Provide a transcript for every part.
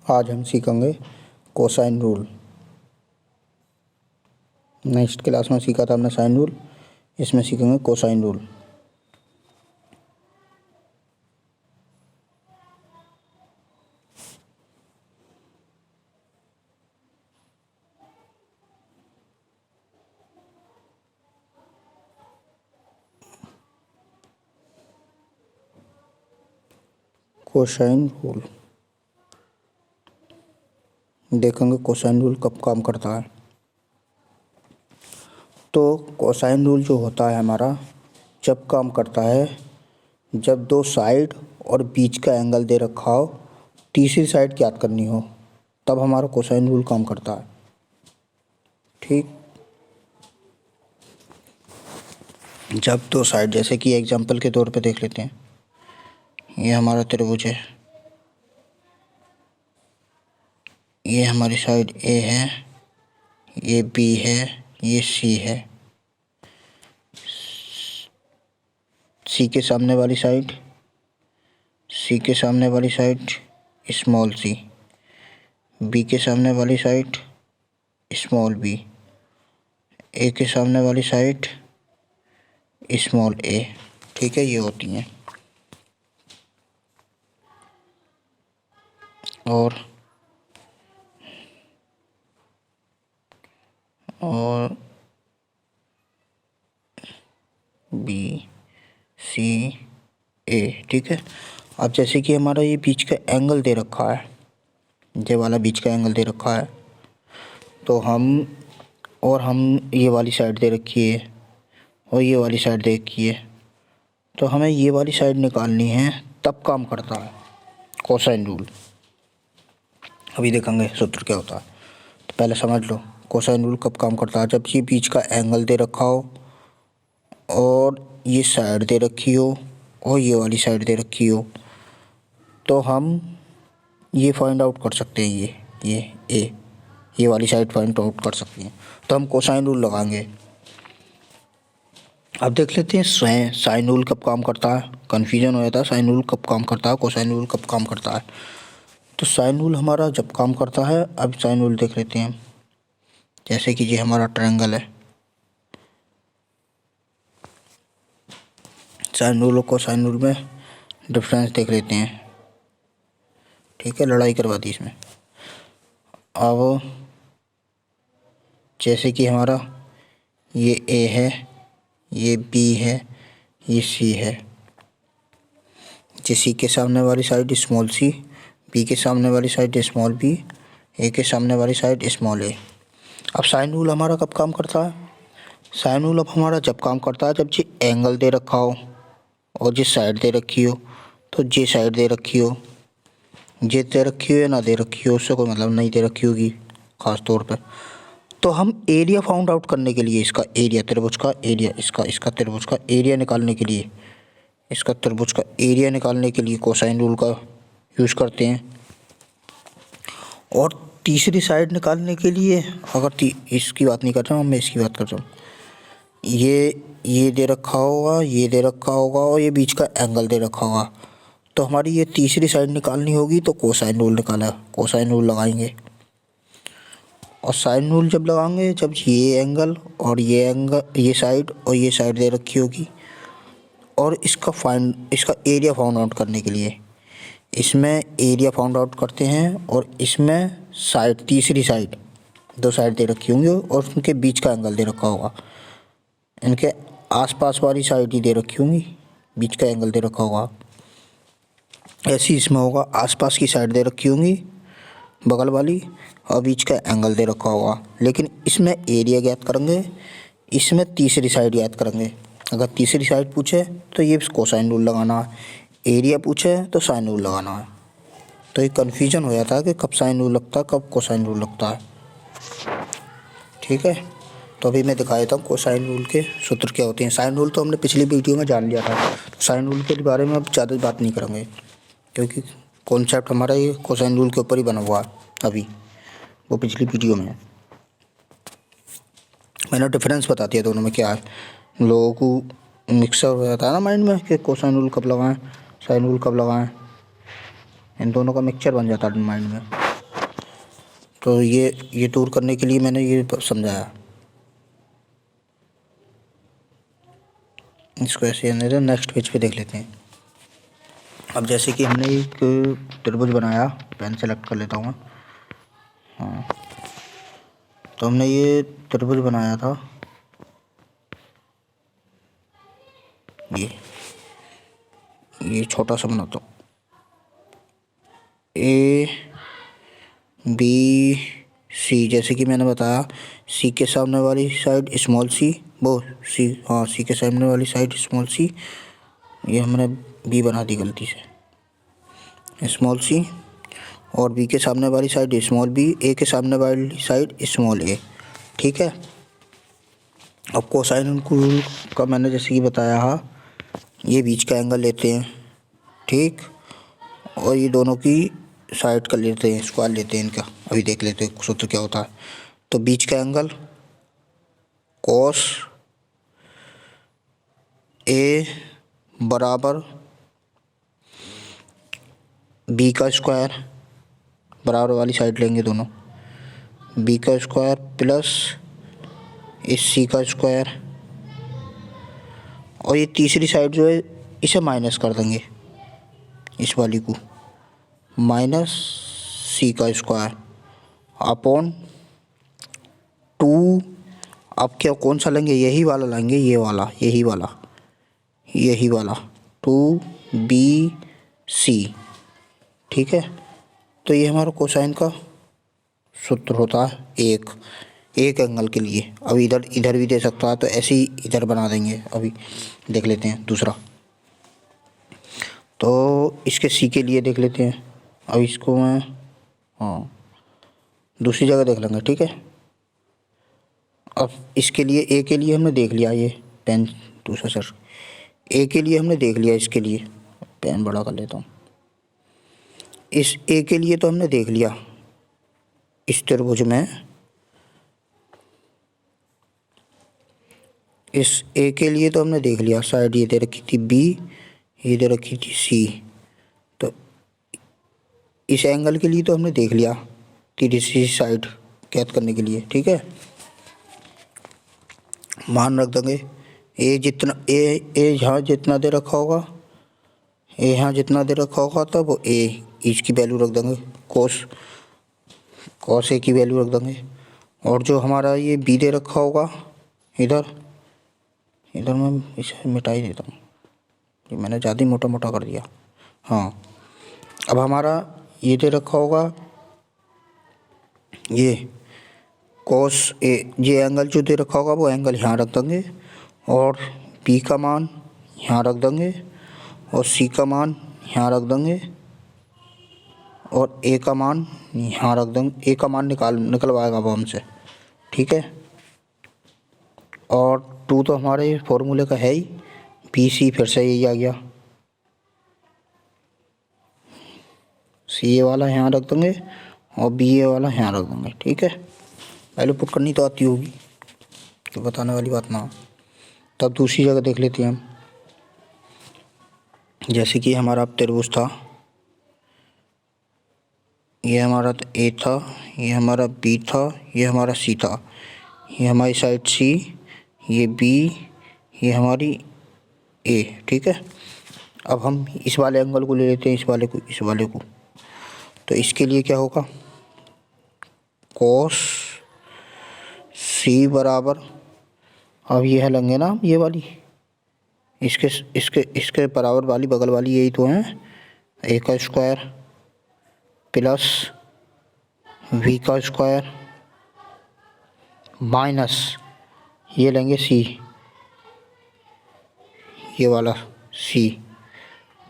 आज हम सीखेंगे कोसाइन रूल। नेक्स्ट क्लास में सीखा था हमने साइन रूल, इसमें सीखेंगे कोसाइन रूल। कोसाइन रूल देखेंगे कोसाइन रूल कब काम करता है। तो कोसाइन रूल जो होता है हमारा जब काम करता है जब दो साइड और बीच का एंगल दे रखा हो, तीसरी साइड ज्ञात करनी हो, तब हमारा कोसाइन रूल काम करता है। ठीक, जब दो साइड, जैसे कि एग्जांपल के तौर पे देख लेते हैं, ये हमारा त्रिभुज है, ये हमारी साइड ए है, ये बी है, ये सी है। सी के सामने वाली साइड, सी के सामने वाली साइड स्मॉल सी, बी के सामने वाली साइड स्मॉल बी, ए के सामने वाली साइड स्मॉल ए। ठीक है, ये होती हैं। और बी सी ए। ठीक है, अब जैसे कि हमारा ये बीच का एंगल दे रखा है, ये वाला बीच का एंगल दे रखा है, तो हम ये वाली साइड दे रखी है और ये वाली साइड दे रखी है, तो हमें ये वाली साइड निकालनी है, तब काम करता है कोसाइन रूल। अभी देखेंगे सूत्र क्या होता है। तो पहले समझ लो कोसाइन रूल कब काम करता है। जब ये बीच का एंगल दे रखा हो और ये साइड दे रखी हो और ये वाली साइड दे रखी हो, तो हम ये फाइंड आउट कर सकते हैं, ये वाली साइड फाइंड आउट कर सकते हैं, तो हम कोसाइन रूल लगाएंगे। अब देख लेते हैं साइन रूल कब काम करता है। कन्फ्यूजन हो जाता है, साइन रूल कब काम करता है, कोसाइन रूल कब काम करता है। तो साइन रूल हमारा जब काम करता है, अब साइन रूल देख लेते हैं। जैसे कि ये हमारा ट्रायंगल है, साइन रूल और कोसाइन रूल में डिफरेंस देख लेते हैं। ठीक है, लड़ाई करवा दी इसमें। अब जैसे कि हमारा ये ए है, ये बी है, ये सी है, सी के सामने वाली साइड स्मॉल सी, बी के सामने वाली साइड स्मॉल बी, ए के सामने वाली साइड स्मॉल ए। अब साइन रूल हमारा कब काम करता है। साइन रूल अब हमारा जब काम करता है जब ये एंगल दे रखा हो और जिस साइड दे रखी हो, तो ये साइड दे रखी हो, ये दे रखी हो या ना दे रखी हो, उससे कोई मतलब नहीं दे रखी होगी ख़ास तौर पे। तो हम एरिया फाउंड आउट करने के लिए, इसका एरिया, त्रिभुज का एरिया, इसका त्रिभुज का एरिया निकालने के लिए, इसका त्रिभुज का एरिया निकालने के लिए कोसाइन रूल का यूज़ करते हैं। और तीसरी साइड निकालने के लिए, अगर इसकी बात नहीं कर रहा हूँ मैं, इसकी बात कर रहा हूँ, ये दे रखा होगा, ये दे रखा होगा और ये बीच का एंगल दे रखा होगा, तो हमारी ये तीसरी साइड निकालनी होगी, तो कोसाइन रूल लगाएंगे। और साइन रूल जब लगाएंगे जब ये एंगल और ये साइड और ये साइड दे रखी होगी, और इसका एरिया फाउंड आउट करने के लिए इसमें एरिया फाउंड आउट करते हैं, और इसमें साइड, तीसरी साइड, दो साइड दे रखी होंगी और उनके बीच का एंगल दे रखा होगा, इनके आसपास वाली साइड ही दे रखी होंगी, बीच का एंगल दे रखा होगा। ऐसे ही इसमें होगा, आसपास की साइड दे रखी होंगी बगल वाली और बीच का एंगल दे रखा होगा, लेकिन इसमें एरिया ज्ञात करेंगे, इसमें तीसरी साइड ज्ञात करेंगे। अगर तीसरी साइड पूछे तो ये कोसाइन रूल लगाना है, एरिया पूछे तो साइन रूल लगाना है। तो ये कन्फ्यूजन हो जाता है कि कब साइन रूल लगता है, कब कोसाइन रूल लगता है। ठीक है, तो अभी मैं दिखा देता हूँ कोसाइन रूल के सूत्र क्या होते हैं। साइन रूल तो हमने पिछली वीडियो में जान लिया था, तो साइन रूल के बारे में अब ज़्यादा बात नहीं करेंगे, क्योंकि कॉन्सेप्ट हमारा ये कोसाइन रूल के ऊपर ही बना हुआ है। अभी वो पिछली वीडियो में है, मैंने डिफरेंस बता दिया दोनों में क्या है। लोगों को मिक्सर हो जाता है ना माइंड में कि कोसाइन रूल कब लगाएं, साइन रूल कब लगाएं, इन दोनों का मिक्सचर बन जाता है माइंड में। तो ये दूर करने के लिए मैंने ये समझाया। इसको ऐसे रहने दो, नेक्स्ट पेज पे देख लेते हैं। अब जैसे कि हमने एक त्रिभुज बनाया, पेन सेलेक्ट कर लेता हूँ मैं। हाँ, तो हमने ये त्रिभुज बनाया था, ये छोटा सा बनाता हूँ, ए बी सी। जैसे कि मैंने बताया, सी के सामने वाली साइड स्मॉल सी, वो सी, हाँ सी के सामने वाली साइड स्मॉल सी, ये हमने बी बना दी गलती से, स्मॉल सी। और बी के सामने वाली साइड स्मॉल बी, ए के सामने वाली साइड स्मॉल ए। ठीक है। अब कोसाइन रूल का मैंने जैसे कि बताया है, ये बीच का एंगल लेते हैं, ठीक, और ये दोनों की साइड कर लेते हैं, स्क्वायर लेते हैं इनका। अभी देख लेते हैं सूत्र क्या होता है। तो बीच का एंगल कॉस ए बराबर बी का स्क्वायर, बराबर वाली साइड लेंगे दोनों, बी का स्क्वायर प्लस इस सी का स्क्वायर, और ये तीसरी साइड जो है इसे माइनस कर देंगे, इस वाली को, माइनस सी का स्क्वायर अपॉन 2। अब क्या कौन सा लेंगे, यही वाला लेंगे, ये वाला, यही वाला 2bc। ठीक है। तो ये हमारा कोसाइन का सूत्र होता है एक एंगल के लिए। अब इधर भी दे सकता है, तो ऐसे ही इधर बना देंगे। अभी देख लेते हैं दूसरा, तो इसके सी के लिए देख लेते हैं। अब इसको मैं, हाँ, दूसरी जगह देख लेंगे। ठीक है। अब इसके लिए ए के लिए हमने देख लिया, ये पेन दूसरा सर, ए के लिए हमने देख लिया, इसके लिए पेन बड़ा कर लेता हूँ। इस ए के लिए तो हमने देख लिया, इस त्रिभुज में इस ए के लिए तो हमने देख लिया, साइड ये दे रखी थी बी, ये दे रखी थी सी। तो इस एंगल के लिए तो हमने देख लिया, तीसरी साइड कैद करने के लिए। ठीक है। मान रख देंगे ए जितना, ए यहाँ जितना दे रखा होगा, ए यहाँ जितना दे रखा होगा, तब वो ए इसकी वैल्यू रख देंगे, कॉस ए की वैल्यू रख देंगे। और जो हमारा ये बी दे रखा होगा, इधर मैं इसे मिटा ही देता हूँ, ये मैंने ज़्यादा ही मोटा कर दिया। हाँ, अब हमारा ये दे रखा होगा, ये कॉस ए, ये एंगल जो दे रखा होगा वो एंगल यहाँ रख देंगे, और बी का मान यहाँ रख देंगे, और सी का मान यहाँ रख देंगे, और ए का मान यहाँ रख देंगे। ए का मान निकलवाएगा वो हमसे। ठीक है। और 2 तो हमारे फॉर्मूले का है ही, बी सी फिर से यही आ गया, सी ए वाला यहाँ रख देंगे और बी ए वाला यहाँ रख देंगे। ठीक है। पहले पुट करनी तो आती होगी, तो बताने वाली बात ना हो। तब दूसरी जगह देख लेते हैं हम। जैसे कि हमारा त्रिभुज था, ये हमारा ए था, ये हमारा बी था, ये हमारा सी था, ये हमारी साइड सी, ये बी, ये हमारी ए। ठीक है। अब हम इस वाले एंगल को ले लेते हैं, इस वाले को। तो इसके लिए क्या होगा, कॉस सी बराबर, अब ये है लेंगे ना ये वाली, इसके बराबर वाली बगल वाली यही तो है, ए का स्क्वायर प्लस वी का स्क्वायर माइनस ये लेंगे सी, ये वाला सी,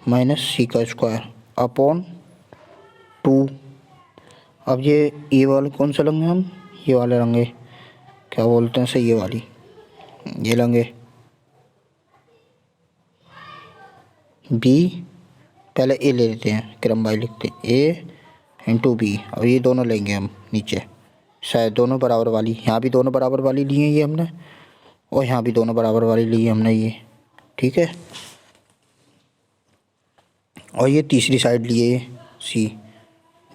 माइनस सी का स्क्वायर अपॉन 2। अब ये वाले कौन सा लेंगे हम, ये वाले लेंगे, क्या बोलते हैं सही, ये वाली, ये लेंगे बी, पहले ए ले लेते हैं, क्रम बाई लिखते हैं, ए इंटू बी। और ये दोनों लेंगे हम नीचे, शायद दोनों बराबर वाली, यहाँ भी दोनों बराबर वाली ली है ये हमने, और यहाँ भी दोनों बराबर वाली ली है हमने ये। ठीक है। और ये तीसरी साइड लिए सी,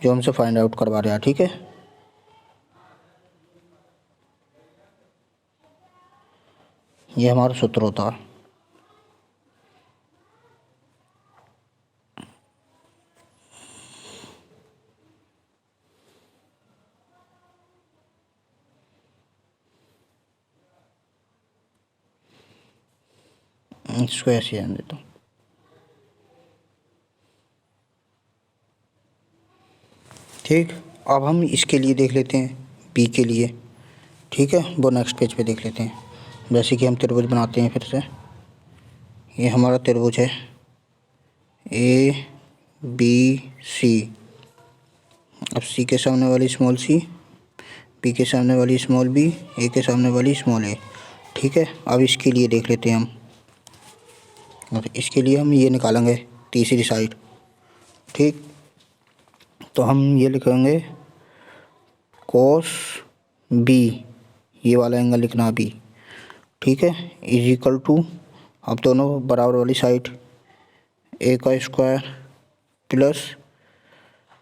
जो हमसे फाइंड आउट करवा रहा है। ठीक है। ये हमारा सूत्र होता है। इसको ऐसे रहने देता हूँ। ठीक, अब हम इसके लिए देख लेते हैं, बी के लिए। ठीक है, वो नेक्स्ट पेज पे देख लेते हैं। जैसे कि हम त्रिभुज बनाते हैं फिर से। ये हमारा त्रिभुज है ए बी सी। अब सी के सामने वाली स्मॉल सी, बी के सामने वाली स्मॉल बी, ए के सामने वाली स्मॉल ए। ठीक है, अब इसके लिए देख लेते हैं हम। और इसके लिए हम ये निकालेंगे तीसरी साइड। ठीक, तो हम ये लिखेंगे कोस बी, ये वाला एंगल लिखना बी। ठीक है, इज इक्वल टू, अब दोनों बराबर वाली साइड, ए का स्क्वायर प्लस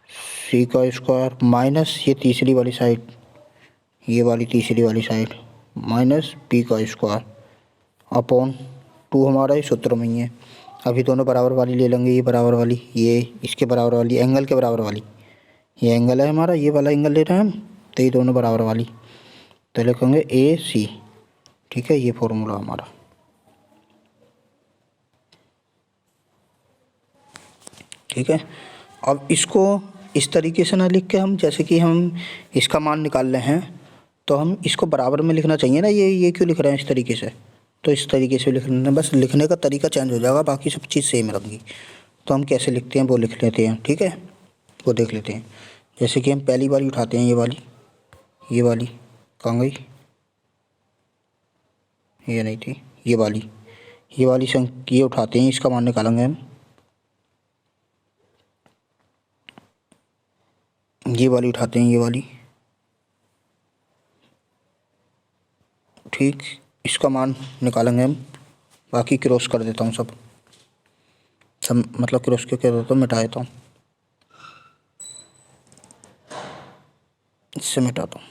सी का स्क्वायर माइनस ये तीसरी वाली साइड, ये वाली तीसरी वाली साइड माइनस बी का स्क्वायर अपॉन 2 हमारा इस सूत्र में ही है। अभी दोनों बराबर वाली ले लेंगे, ये बराबर वाली, ये इसके बराबर वाली, एंगल के बराबर वाली। ये एंगल है हमारा, ये वाला एंगल ले रहे हैं हम, तो ये दोनों बराबर वाली, तो लिखेंगे ए सी। ठीक है, ये फॉर्मूला हमारा। ठीक है, अब इसको इस तरीके से ना लिख के हम, जैसे कि हम इसका मान निकाल रहे हैं तो हम इसको बराबर में लिखना चाहिए ना। ये क्यों लिख रहे हैं इस तरीके से? तो इस तरीके से लिख रहे हैं, बस लिखने का तरीका चेंज हो जाएगा, बाकी सब चीज़ सेम रहेंगी। तो हम कैसे लिखते हैं वो लिख लेते हैं। ठीक है, वो देख लेते हैं। जैसे कि हम पहली बार उठाते हैं, ये वाली कहाँ गई? ये नहीं थी, ये वाली संख्या ये उठाते हैं, इसका मान निकालेंगे हम। ये वाली उठाते हैं, ये वाली। ठीक, इसका मान निकालेंगे हम। बाकी क्रॉस कर देता हूँ सब मतलब क्रॉस क्यों कर देता हूँ, मिटा देता हूँ, इससे मिटाता हूँ।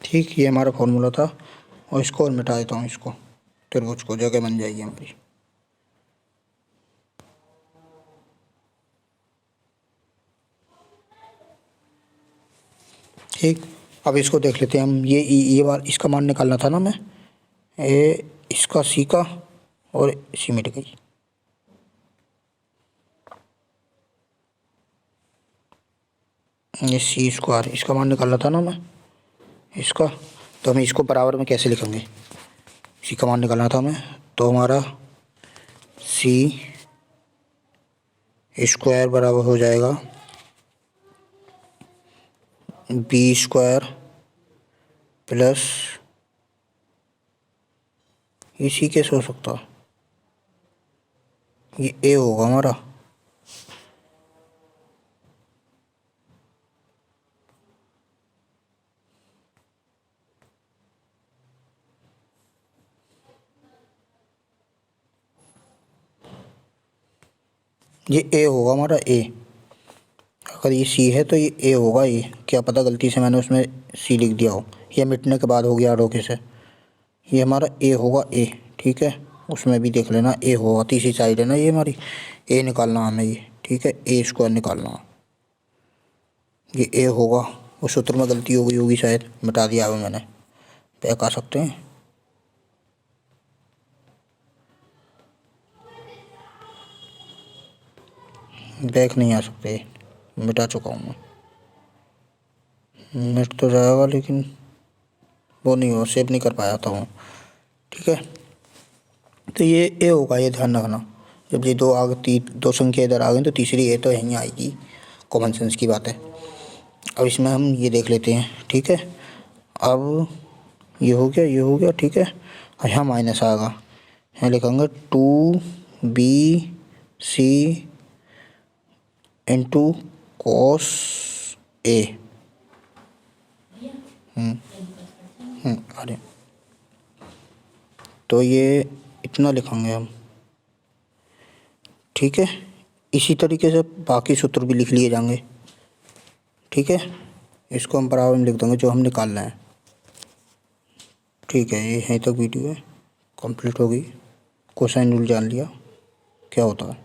ठीक, ये हमारा फॉर्मूला था, और इसको और मिटा देता हूँ, इसको त्रिभुज को, जगह बन जाएगी हमारी। ठीक, अब इसको देख लेते हैं हम। ये बार इसका मान निकालना था ना मैं, इसका सी का, और सी मिट गई। ये सी स्क्वायर, इसका मान निकालना था ना मैं इसका, तो हमें इसको बराबर में कैसे लिखेंगे? सी का मान निकालना था हमें, तो हमारा सी स्क्वायर बराबर हो जाएगा बी स्क्वायर प्लस, ये सी कैसे हो सकता? ये ए होगा हमारा, ये ए होगा हमारा, ए। अगर ये सी है तो ये ए होगा, ये क्या पता गलती से मैंने उसमें सी लिख दिया हो, या मिटने के बाद हो गया रोके से। ये हमारा ए होगा, ए। ठीक है, उसमें भी देख लेना ए होगा, तीसरी साइड है ना ये हमारी, ए निकालना हमें ये। ठीक है, ए स्क्वायर निकालना, ये ए होगा। उस सूत्र में गलती हो गई होगी शायद, मिटा दिया होगा मैंने। बैक आ सकते हैं, बैक नहीं आ सकते, मिटा चुका हूँ मैं। मिट तो जाएगा लेकिन वो नहीं हो, सेव नहीं कर पाया था वो। ठीक है, तो ये ए होगा, ये ध्यान रखना। जब ये दो संख्या इधर आ गई तो तीसरी ए तो यहीं आएगी, कॉमन सेंस की बात है। अब इसमें हम ये देख लेते हैं। ठीक है, अब ये हो गया। ठीक है, और यहाँ माइनस आएगा, यहाँ लिखेंगे 2b C into cos A. अरे तो ये इतना लिखेंगे हम, ठीक है। इसी तरीके से बाकी सूत्र भी लिख लिए जाएंगे, ठीक है। इसको हम बराबर में लिख देंगे जो हम निकालना है, ठीक है। ये यहीं तक वीडियो है, कंप्लीट हो गई। कोसाइन रूल जान लिया क्या होता है।